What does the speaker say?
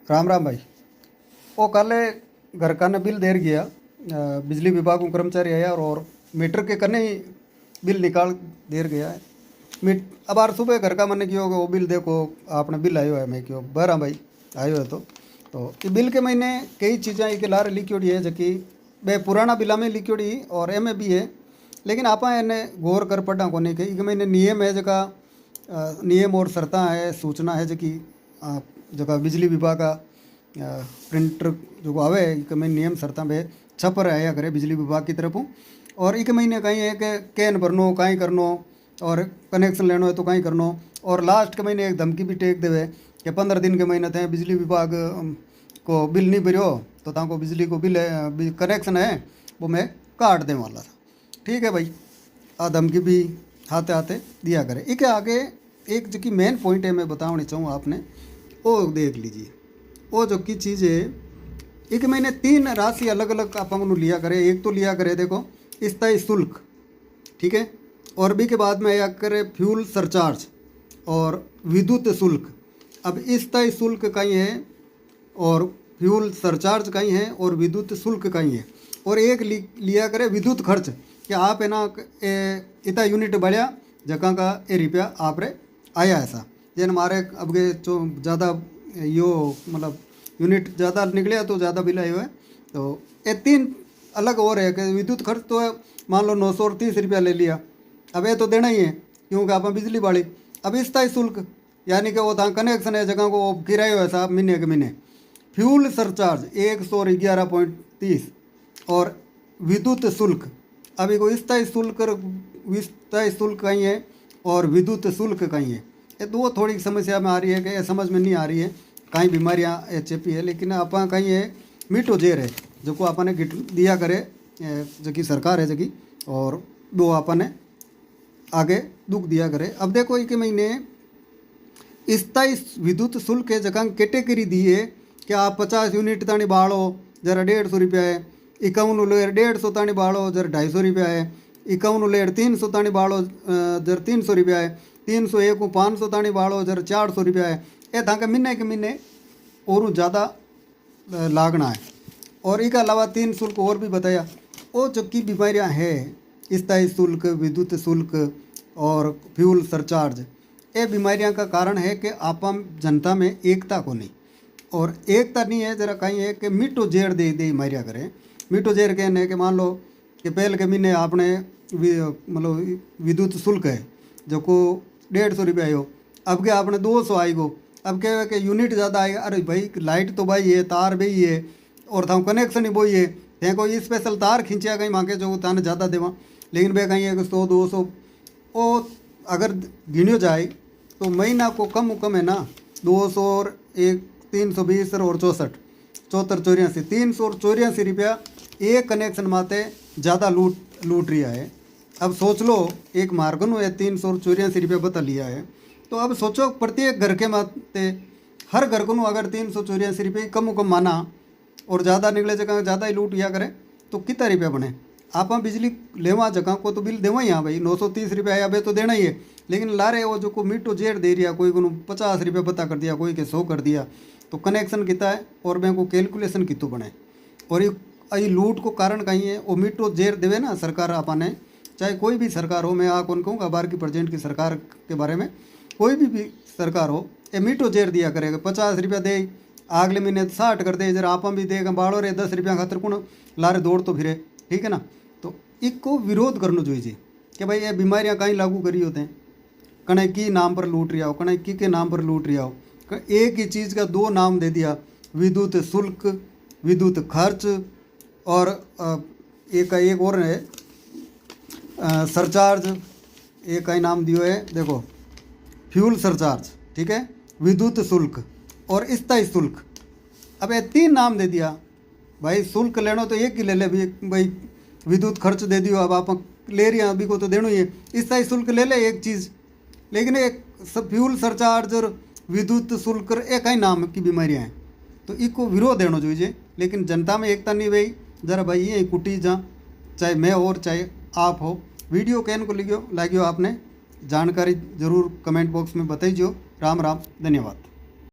राम राम भाई। वो कल घर का ने बिल देर गया, बिजली विभाग को कर्मचारी आया और मीटर के कने ही बिल निकाल देर गया है। मीट अब आर सुबह घर का मैंने क्यों वो बिल देखो आपने बिल आयो है, मैं क्यों बरा भाई आयो है। तो ये बिल के महीने कई चीज़ें एक लार लिखोड़ी है जबकि बे पुराना बिला में लिखोड़ी और एम भी है, लेकिन आप एने गौर कर पड़ा को नहीं कि महीने नियम है जगह नियम और शर्ता है सूचना है जबकि जगह बिजली विभाग का प्रिंटर जो आवे एक महीने नियम शर्ता पे छपर आया करे बिजली विभाग की तरफों। और एक महीने कहीं है कि कैन भरनो कहीं करनो और कनेक्शन लेना है तो कहीं करनो, और लास्ट के महीने एक धमकी भी टेक देवे कि 15 दिन के महीने थे बिजली विभाग को बिल नहीं भरियो तो ताको बिजली को बिल कनेक्शन है वो मैं काट देने वाला था। ठीक है भाई, आ धमकी भी हाथे हाथे दिया करे। एक आगे एक जो कि मेन पॉइंट है मैं बताने चाहूँ आपने वो देख लीजिए। वो जो की चीज़ है एक महीने 3 राशि अलग अलग आप लिया करे। एक तो लिया करे देखो स्थायी शुल्क, ठीक है, और भी के बाद में आया करे फ्यूल सरचार्ज और विद्युत शुल्क। अब स्थायी शुल्क कहीं है और फ्यूल सरचार्ज कहीं है और विद्युत शुल्क कहीं है। और एक लिया करे विद्युत खर्च कि आप है ना इतना यूनिट बढ़िया जगह का ये रुपया आप रे आया ऐसा जैन हमारे अब के जो ज़्यादा यो मतलब यूनिट ज़्यादा निकले तो ज़्यादा बिल आए हुए। तो ये 3 अलग और है कि विद्युत खर्च तो मान लो 930 रुपया ले लिया, अब ये तो देना ही है क्योंकि आप बिजली बाड़ी। अब स्थायी शुल्क यानी कि वो कनेक्शन है जगह को किराया है साहब महीने के महीने। फ्यूल सरचार्ज 111.30 और विद्युत शुल्क। अभी को स्थायी शुल्क कहीं है और विद्युत शुल्क कहीं है। ये दो थोड़ी समस्या में आ रही है कि समझ में नहीं आ रही है। कहीं बीमारियाँ चेपी है लेकिन आप कहीं है मीठो जेर है जो को आपने दिया करे जो कि सरकार है जो कि, और वो आपने आगे दुख दिया करे। अब देखो एक महीने स्थायी विद्युत शुल्क है जगह कैटेगरी दी है कि आप 50 यूनिट तानी बाड़ो जरा 150 रुपया है, 51 लेर 150 तानी बाड़ो जरा 250 रुपया है, 51 लेर 300 तानी बाड़ो जरा 300 रुपया है, 301 को 500 तानी बाड़ो जरा 400 रुपया है। ये था कि महीने के महीने और ज़्यादा लागना है। और इसके अलावा 3 शुल्क और भी बताया वो जो कि बीमारियाँ हैं स्थायी शुल्क विद्युत शुल्क और फ्यूल सरचार्ज। ये बीमारियाँ का कारण है कि आप जनता में एकता को नहीं, और एकता नहीं है जरा कहीं है कि मीठो जेर दे बीमारियाँ करें। मीठो जेर कहने के मान लो कि पहले के महीने आपने मतलब विद्युत शुल्क है जो को 150 रुपया आयो, अब के आपने 200 आई गो। अब क्या है कि यूनिट ज़्यादा आएगा, अरे भाई लाइट तो भाई है तार भी है और था कनेक्शन ही वही है, थे कोई स्पेशल तार खींचा कहीं मांगे जो ताने ज़्यादा देवा, लेकिन वे कहीं है 100-200 वो अगर गिनो जाए तो महीना को कम है ना 200 और 320 और 64 384 रुपया एक कनेक्शन माते ज़्यादा लूट रिया है। अब सोच लो एक मार्गन है 384 रुपया बता लिया है, तो अब सोचो प्रत्येक घर के माते हर घर को अगर 384 रुपये कम माना और ज़्यादा निकले जगह ज़्यादा ही लूट लिया करे तो कितना रुपया बने। आप बिजली लेवा जगह को तो बिल देवा ही, हाँ भाई 930 रुपया आया भाई तो देना ही है, लेकिन लारे वो जो को मीठो जेर दे रिया कोई को 50 रुपया पता कर दिया कोई के 100 कर दिया तो कनेक्शन कितना है और मैं को कैलकुलेशन कितों बने। और ये लूट को कारण कहीं है वो मीठो जेर देवे ना सरकार आपने, चाहे कोई भी सरकार हो, मैं आ कौन कहूँगा बार की प्रेजेंट की सरकार के बारे में, कोई भी सरकार हो ये मीठो जेर दिया करेगा। 50 रुपया दे अगले महीने 60 कर दे जरा आप भी देगा बाड़ो रे 10 रुपया खातर कौन लारे दौड़ तो फिरे, ठीक है ना। तो इसको विरोध करना चाहिए कि भाई ये बीमारियाँ कहीं लागू करी होते हैं, कहीं की नाम पर लूट रिया हो कहीं की के नाम पर लूट रिया हो। एक ही चीज़ का 2 नाम दे दिया, विद्युत शुल्क विद्युत खर्च और एक और है सरचार्ज, एक का नाम दियो है देखो फ्यूल सरचार्ज, ठीक है, विद्युत शुल्क और स्थायी शुल्क। अब ये 3 नाम दे दिया भाई। शुल्क लेना तो एक ही ले ले भाई, विद्युत खर्च दे दियो अब आप ले रही हैं अभी को तो देना ही है। स्थायी शुल्क ले ले एक चीज़, लेकिन एक फ्यूल सरचार्ज और विद्युत शुल्क एक ही नाम की बीमारियाँ हैं तो इसको विरोध देना चाहिए। लेकिन जनता में एकता नहीं भाई, जरा भाई ये कुटी जा चाहे मैं और चाहे आप हो। वीडियो कैन को लिखियो लागियो आपने जानकारी जरूर कमेंट बॉक्स में बताइए। राम राम, धन्यवाद।